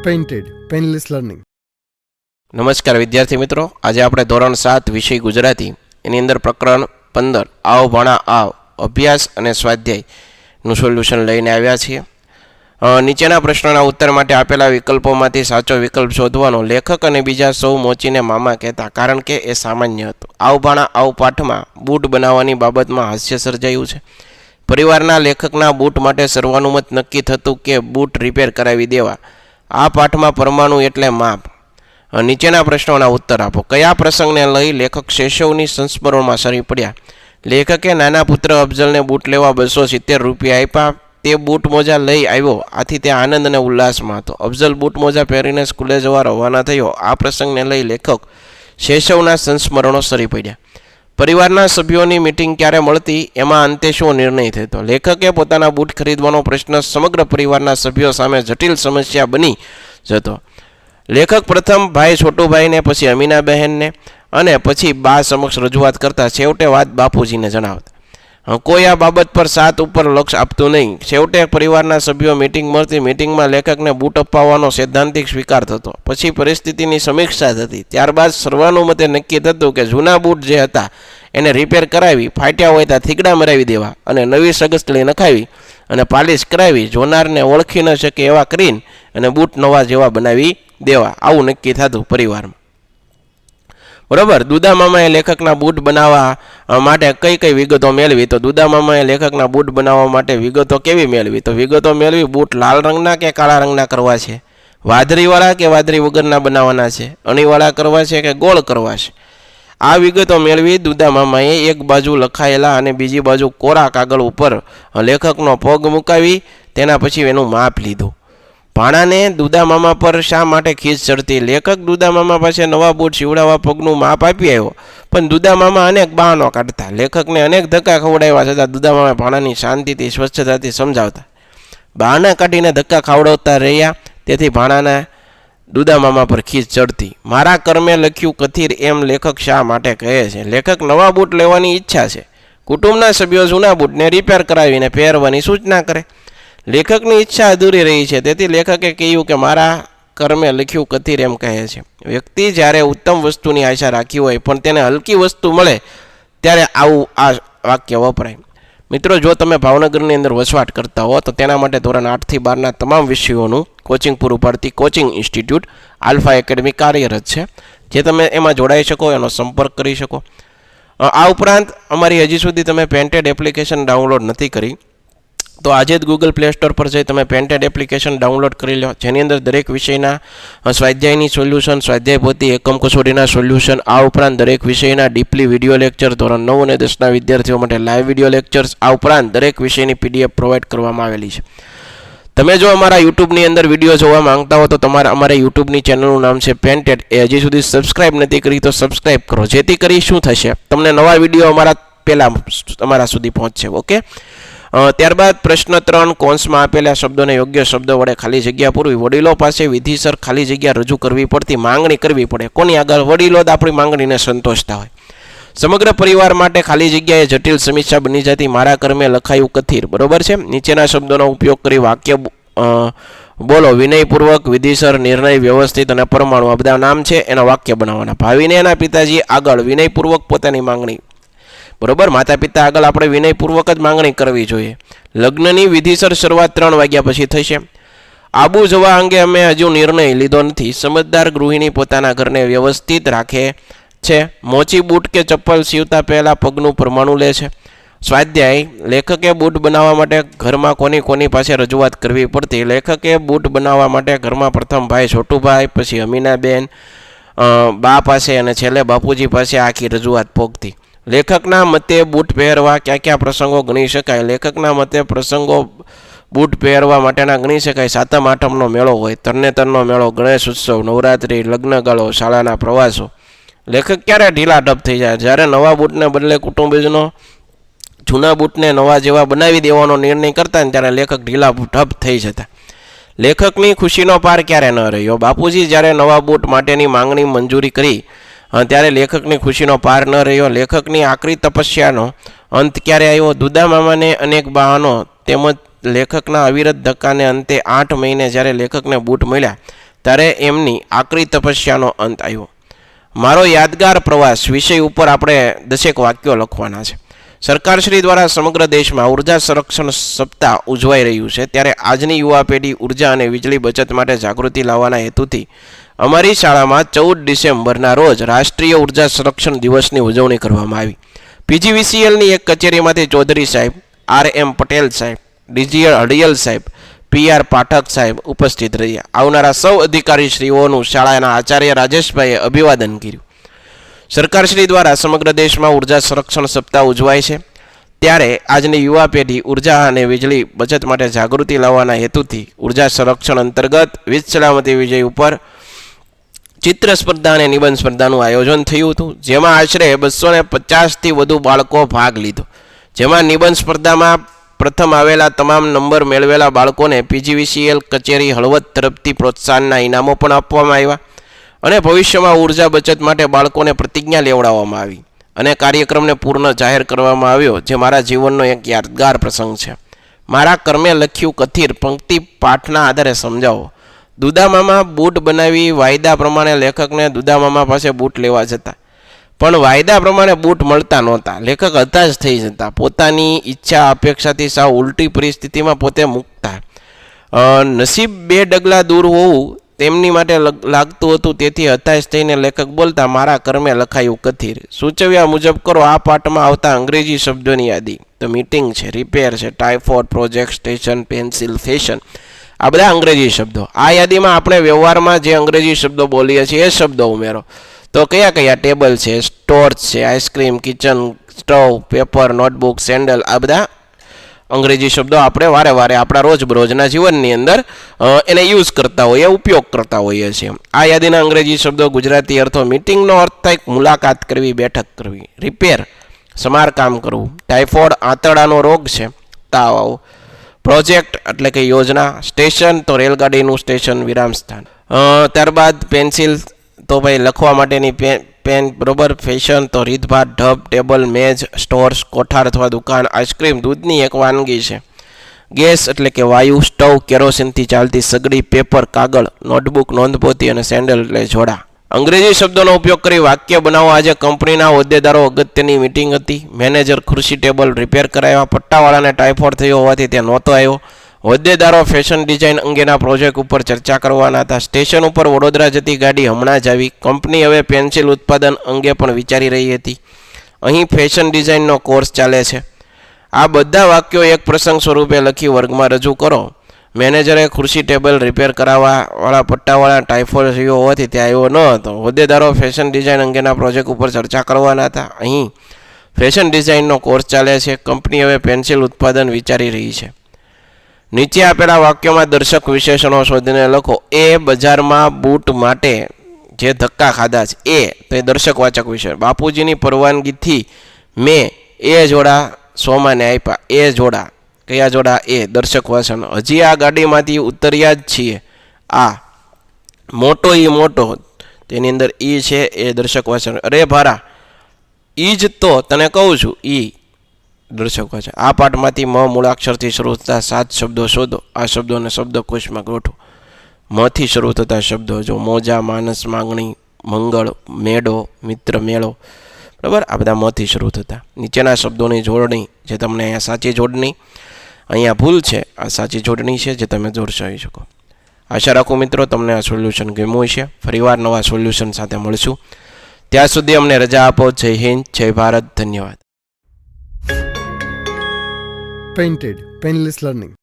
Painted painless learning. નમસ્કાર વિદ્યાર્થી મિત્રો, આજે આપણે ધોરણ 7 વિષય ગુજરાતી એની અંદર પ્રકરણ 15 આવ ભણા આવ અભ્યાસ અને સ્વાધ્યાયનું સોલ્યુશન લઈને આવ્યા છીએ. નીચેના પ્રશ્નોના ઉત્તર માટે આપેલા વિકલ્પોમાંથી સાચો વિકલ્પ શોધવાનો. લેખક અને બીજા સૌ મોચીને મામા કહેતા, કારણ કે એ સામાન્ય હતું. આવ ભણા આવ પાઠમાં બૂટ બનાવવાની બાબતમાં હાસ્ય સર્જાયું છે. પરિવારના લેખકના બૂટ માટે સર્વાનુમત નક્કી થતું કે બૂટ રિપેર કરાવી દેવા. આ પાઠમાં પરમાણુ એટલે માપ. નીચેના પ્રશ્નોના ઉત્તર આપો. કયા પ્રસંગને લઈ લેખક શેષવની સંસ્મરણમાં સરી પડ્યા? લેખકે નાના પુત્ર અફઝલને બૂટ લેવા 270 રૂપિયા આપ્યા. તે બૂટ મોજા લઈ આવ્યો, આથી તે આનંદ અને ઉલ્લાસમાં હતો. અફઝલ બૂટ મોજા પહેરીને સ્કૂલે જવા રવાના થયો. આ પ્રસંગને લઈ લેખક શેષવના સંસ્મરણો સરી પડ્યા. પરિવારના સભ્યોની મિટિંગ ક્યારે મળતી, એમાં અંતે શું નિર્ણય થતો? લેખકે પોતાના બૂટ ખરીદવાનો પ્રશ્ન સમગ્ર પરિવારના સભ્યો સામે જટિલ સમસ્યા બની જતો. લેખક પ્રથમ ભાઈ છોટુભાઈને, પછી અમીનાબહેનને અને પછી બા સમક્ષ રજૂઆત કરતા. છેવટે વાત બાપુજીને જણાવતા. કોઈ આ બાબત પર 7 ઉપર લક્ષ આપતું નહીં. છેવટે પરિવારના સભ્યો મિટિંગ મળતી. મિટિંગમાં લેખકને બૂટ અપાવવાનો સૈદ્ધાંતિક સ્વીકાર થતો. પછી પરિસ્થિતિની સમીક્ષા થતી. ત્યારબાદ સર્વાનુમતે નક્કી થતું કે જૂના બૂટ જે હતા એને રિપેર કરાવી, ફાટ્યા હોય ત્યાં થીગડા મરાવી દેવા અને નવી સગસકલી નખાવી અને પાલિશ કરાવી, જોનારને ઓળખી ન શકે એવા કરીને અને બૂટ નવા જેવા બનાવી દેવા. આવું નક્કી થતું પરિવારમાં. બરાબર. દુદા મામાએ લેખકના બૂટ બનાવવા માટે કઈ કઈ વિગતો મેળવી? તો દુદા મામાએ લેખકના બૂટ બનાવવા માટે વિગતો કેવી મેળવી? તો વિગતો મેળવી, બૂટ લાલ રંગના કે કાળા રંગના કરવા છે, વાદળીવાળા કે વાદળી વગરના બનાવવાના છે, અણીવાળા કરવા છે કે ગોળ કરવા છે. આ વિગતો મેળવી દુદા મામાએ એક બાજુ લખાયેલા અને બીજી બાજુ કોરા કાગળ ઉપર લેખકનો પગ મુકાવી તેના પછી એનું માપ લીધું. ભાણાને દુદા મામા પર શા માટે ખીજ ચડતી? લેખક દુદા મામા પાસે નવા બૂટ સીવડાવવા પગનું માપ આપી આવ્યો, પણ દુદા મામા અનેક બહાનો કાઢતા. લેખકને અનેક ધક્કા ખવડાવ્યા છતાં દુદા મામા ભાણાની શાંતિથી સ્વચ્છતાથી સમજાવતા. બહાના કાઢીને ધક્કા ખવડાવતા રહ્યા, તેથી ભાણાના દુદા મામા પર ખીજ ચડતી. મારા કર્મે લખ્યું કથિર એમ લેખક શા માટે કહે છે? લેખક નવા બૂટ લેવાની ઈચ્છા છે. કુટુંબના સભ્યો જૂના બૂટને રિપેર કરાવીને પહેરવાની સૂચના કરે. લેખકની ઈચ્છા અધૂરી રહી છે, તેથી લેખકે કહ્યું કે મારા કર્મે લખ્યું કથિર એમ કહે છે. વ્યક્તિ જ્યારે ઉત્તમ વસ્તુની આશા રાખી હોય પણ તેને હલકી વસ્તુ મળે ત્યારે આવું આ વાક્ય વપરાય. મિત્રો, જો તમે ભાવનગરની અંદર વસવાટ કરતા હો તો તેના માટે ધોરણ 8 થી 12ના તમામ વિષયોનું કોચિંગ પૂરું પાડતી કોચિંગ ઇન્સ્ટિટ્યૂટ આલ્ફા એકેડમી કાર્યરત છે. જે તમે એમાં જોડાઈ શકો, એનો સંપર્ક કરી શકો. આ ઉપરાંત અમારી હજી સુધી તમે પેન્ટેડ એપ્લિકેશન ડાઉનલોડ નથી કરી તો આજે જ ગૂગલ પ્લે સ્ટોર પર જઈ તમે પેન્ટેડ એપ્લિકેશન ડાઉનલોડ કરી લો, જેની અંદર દરેક વિષયના સ્વાધ્યાયની સોલ્યુશન, સ્વાધ્યાય પોથી, એકમ કસોટીના સોલ્યુશન, આ ઉપરાંત દરેક વિષયના ડીપલી વિડીયો લેક્ચર, ધોરણ 9 અને 10ના વિદ્યાર્થીઓ માટે લાઈવ વિડીયો લેક્ચર્સ, આ ઉપરાંત દરેક વિષયની PDF પ્રોવાઈડ કરવામાં આવેલી છે. તમે જો અમારા યુટ્યુબની અંદર વિડીયો જોવા માંગતા હો તો અમારા યુટ્યુબની ચેનલનું નામ છે પેન્ટેડ. એ હજી સુધી સબસ્ક્રાઇબ નથી કરી તો સબસ્ક્રાઇબ કરો, જેથી કરી શું થશે, તમને નવા વિડીયો અમારા પહેલાં તમારા સુધી પહોંચશે. ઓકે. ત્યારબાદ પ્રશ્ન 3, કૌંસમાં આપેલા શબ્દોને યોગ્ય શબ્દ વડે ખાલી જગ્યા પૂરવી. વડીલો પાસે વિધિસર ખાલી જગ્યા રજૂ કરવી પડતી, માંગણી કરવી પડે. કોની આગળ? વડીલો જ આપણી માંગણીને સંતોષતા હોય. સમગ્ર પરિવાર માટે ખાલી જગ્યાએ જટિલ સમસ્યા બની જતી. મારા કર્મે લખાયું કથિર. બરોબર છે. નીચેના શબ્દોનો ઉપયોગ કરી વાક્ય બોલો. વિનયપૂર્વક, વિધિસર, નિર્ણય, વ્યવસ્થિત અને પરમાણુ, આ બધા નામ છે, એના વાક્ય બનાવવાના. ભાવિને એના પિતાજી આગળ વિનયપૂર્વક પોતાની માંગણી. બરોબર. માતા પિતા આગળ આપણે વિનયપૂર્વક જ માંગણી કરવી જોઈએ. લગ્નની વિધિસર શરૂઆત 3 વાગ્યા પછી થશે. આબુ જવા અંગે અમે હજુ નિર્ણય લીધો નથી. સમજદાર ગૃહિણી પોતાના ઘરને વ્યવસ્થિત રાખે છે. મોચી બૂટ કે ચપ્પલ સીવતા પહેલા પગનું પરમાણુ લે છે. સ્વાધ્યાય. લેખકે બૂટ બનાવવા માટે ઘરમાં કોની પાસે રજૂઆત કરવી પડતી? લેખકે બૂટ બનાવવા માટે ઘરમાં પ્રથમ ભાઈ છોટુભાઈ, પછી અમીનાબેન, બા પાસે અને છેલ્લે બાપુજી પાસે આખી રજૂઆત પોગતી. લેખકના મતે બૂટ પહેરવા કયા પ્રસંગો ગણી શકાય? લેખકના મતે પ્રસંગો બૂટ પહેરવા માટેના ગણી શકાય. 7મ 8મનો મેળો હોય, તરણેતરનો મેળો, ગણેશ ઉત્સવ, નવરાત્રિ, લગ્નગાળો, શાળાના પ્રવાસો. લેખક ક્યારે ઢીલા ઢપ થઈ જાય? જ્યારે નવા બૂટને બદલે કુટુંબીજનો જૂના બૂટને નવા જેવા બનાવી દેવાનો નિર્ણય કરતા ને ત્યારે લેખક ઢીલા ઢપ થઈ જતા. લેખકની ખુશીનો પાર ક્યારે ન રહ્યો? બાપુજી જ્યારે નવા બૂટ માટેની માંગણી મંજૂરી કરી ત્યારે લેખકની ખુશીનો પાર ન રહ્યો. લેખકની આકરી તપસ્યાનો અંત ક્યારે આવ્યો? દુદા મામાને અનેક બહાનો તેમજ લેખકના અવિરત ધક્કાને અંતે 8 મહિને જ્યારે લેખકને બૂટ મળ્યા ત્યારે એમની આકરી તપસ્યાનો અંત આવ્યો. મારો યાદગાર પ્રવાસ વિષય ઉપર આપણે 10 વાક્યો લખવાના છે. સરકારશ્રી દ્વારા સમગ્ર દેશમાં ઉર્જા સંરક્ષણ સપ્તાહ ઉજવાઈ રહ્યું છે, ત્યારે આજની યુવા પેઢી ઉર્જા અને વીજળી બચત માટે જાગૃતિ લાવવાના હેતુથી અમારી શાળામાં 14 ડિસેમ્બરના રોજ રાષ્ટ્રીય ઉર્જા સંરક્ષણ દિવસની ઉજવણી કરવામાં આવી. પીજીવીસીએલની એક કચેરીમાંથી ચૌધરી સાહેબ, RM પટેલ સાહેબ, DGL હડિયલ સાહેબ, PR પાઠક સાહેબ ઉપસ્થિત રહ્યા. આવનારા સૌ અધિકારીશ્રીઓનું શાળાના આચાર્ય રાજેશભાઈએ અભિવાદન કર્યું. સરકારશ્રી દ્વારા સમગ્ર દેશમાં ઉર્જા સંરક્ષણ સપ્તાહ ઉજવાય છે, ત્યારે આજની યુવા પેઢી ઉર્જા અને વીજળી બચત માટે જાગૃતિ લાવવાના હેતુથી ઉર્જા સંરક્ષણ અંતર્ગત વીજ સલામતી વિષય ઉપર ચિત્ર સ્પર્ધા અને નિબંધ સ્પર્ધાનું આયોજન થયું હતું, જેમાં આશરે 250થી વધુ બાળકો ભાગ લીધો. જેમાં નિબંધ સ્પર્ધામાં પ્રથમ આવેલા તમામ નંબર મેળવેલા બાળકોને પીજીવીસીએલ કચેરી હળવદ તરફથી પ્રોત્સાહનના ઇનામો પણ આપવામાં આવ્યા અને ભવિષ્યમાં ઉર્જા બચત માટે બાળકોને પ્રતિજ્ઞા લેવડાવવામાં આવી અને કાર્યક્રમને પૂર્ણ જાહેર કરવામાં આવ્યો, જે મારા જીવનનો એક યાદગાર પ્રસંગ છે. મારા કર્મે લખ્યું કથિર પંક્તિ પાઠના આધારે સમજાવો. દુદામામા બૂટ બનાવી વાયદા પ્રમાણે લેખકને દુદામામા પાસે બૂટ લેવા જતા, પણ વાયદા પ્રમાણે બૂટ મળતા નહોતા. લેખક હતાશ થઈ જતા, પોતાની ઈચ્છા અપેક્ષાથી સાવ ઉલટી પરિસ્થિતિમાં પોતે મૂકતા. નસીબ 2 ડગલા દૂર હોવું તેમની માટે લાગતું હતું, તેથી હતાશ થઈને લેખક બોલતા, મારા કર્મે લખાયું કથિર. સૂચવ્યા મુજબ કરો આ પાઠમાં આવતા અંગ્રેજી શબ્દોની યાદી. તો મીટિંગ છે, રિપેર છે, typhoid, project, station, pencil, fashion, આ બધા અંગ્રેજી શબ્દો. આ યાદીમાં આપણે વ્યવહારમાં જે અંગ્રેજી શબ્દો બોલીએ છીએ એ શબ્દો ઉમેરો. તો કયા કયા? ટેબલ છે, સ્ટોર્ચ છે, ice cream, kitchen, stove, paper, notebook, sandal, આ બધા અંગ્રેજી શબ્દો આપણે વારે વારે આપણા રોજબરોજના જીવનની અંદર એને યુઝ કરતા હોઈએ, ઉપયોગ કરતા હોઈએ છીએ. આ યાદીના અંગ્રેજી શબ્દો ગુજરાતી અર્થો: મીટિંગનો અર્થ થાય મુલાકાત કરવી, બેઠક કરવી. રિપેર, સમારકામ કરવું. ટાઇફોઇડ, આંતરડાનો રોગ છે, તાવ આવો. પ્રોજેક્ટ એટલે કે યોજના. સ્ટેશન તો રેલગાડીનું સ્ટેશન, વિરામ સ્થાન. ત્યારબાદ પેન્સિલ તો ભાઈ લખવા માટેની પેન, બરોબર. ફેશન તો રીતભાત, ઢબ, ટેબલ, મેજ, સ્ટોર્સ, કોઠાર અથવા દુકાન. આઈસ્ક્રીમ દૂધની એક વાનગી છે. ગેસ એટલે કે વાયુ. સ્ટવ કેરોસીનથી ચાલતી સગડી. પેપર કાગળ. નોટબુક નોંધપોથી અને સેન્ડલ એટલે જોડા. અંગ્રેજી શબ્દોનો ઉપયોગ કરી વાક્ય બનાવો. આજે કંપનીના હોદ્દેદારો અગત્યની મીટિંગ હતી. મેનેજર ખુરશી ટેબલ રિપેર કરાવ્યા. પટ્ટાવાળાને ટાઇફોઇડ થયો હોવાથી તે નહોતો આવ્યો. હોદ્દેદારો ફેશન ડિઝાઇન અંગેના પ્રોજેક્ટ ઉપર ચર્ચા કરવાના હતા. સ્ટેશન ઉપર વડોદરા જતી ગાડી હમણાં જ આવી. કંપની હવે પેન્સિલ ઉત્પાદન અંગે પણ વિચારી રહી હતી. અહીં ફેશન ડિઝાઇનનો કોર્સ ચાલે છે. આ બધા વાક્યો એક પ્રસંગ સ્વરૂપે લખી વર્ગમાં રજૂ કરો. મેનેજરે ખુરશી ટેબલ રિપેર કરાવવાવાળા પટ્ટાવાળા ટાઇફોઇડ થયો હોવાથી તે આવ્યો ન હતો. હોદ્દેદારો ફેશન ડિઝાઇન અંગેના પ્રોજેક્ટ ઉપર ચર્ચા કરવાના હતા. અહીં ફેશન ડિઝાઇનનો કોર્સ ચાલે છે. કંપની હવે પેન્સિલ ઉત્પાદન વિચારી રહી છે. નીચે આપેલા વાક્યોમાં દર્શક વિશેષણો શોધીને લખો. એ બજારમાં બૂટ માટે જે ધક્કા ખાધા છે, એ તો એ દર્શકવાચક વિશેષણ. બાપુજીની પરવાનગીથી મેં એ જોડા સોમાને આપ્યા. એ જોડા કયા જોડા? એ દર્શકવાચન. હજી આ ગાડીમાંથી ઉતર્યા જ છીએ. આ મોટો ઈ મોટો, તેની અંદર ઈ છે, એ દર્શકવાચન. અરે ભારા, ઈ જ તો તને કહું છું, ઈ દર્શકવાચન. આ પાઠમાંથી મ મૂળાક્ષરથી શરૂ થતા 7 શબ્દો શોધો. આ શબ્દોને શબ્દકોશમાં ગોઠવો. મથી શરૂ થતા શબ્દો જો: મોજા, માનસ, માંગણી, મંગળ, મેળો, મિત્ર, મેળો, બરાબર. આ બધા મથી શરૂ થતા. નીચેના શબ્દોની જોડણી, જે તમને અહીંયા સાચી જોડણી, અહીંયા ભૂલ છે, આ સાચી જોડણી છે જે તમે દર્શાવી શકો. આશા રાખું મિત્રો તમને આ સોલ્યુશન ગમ્યું છે. ફરીવાર નવા સોલ્યુશન સાથે મળશું. ત્યાં સુધી અમને રજા આપો. જય હિન્દ, જય ભારત, ધન્યવાદ. Painted, Painless Learning.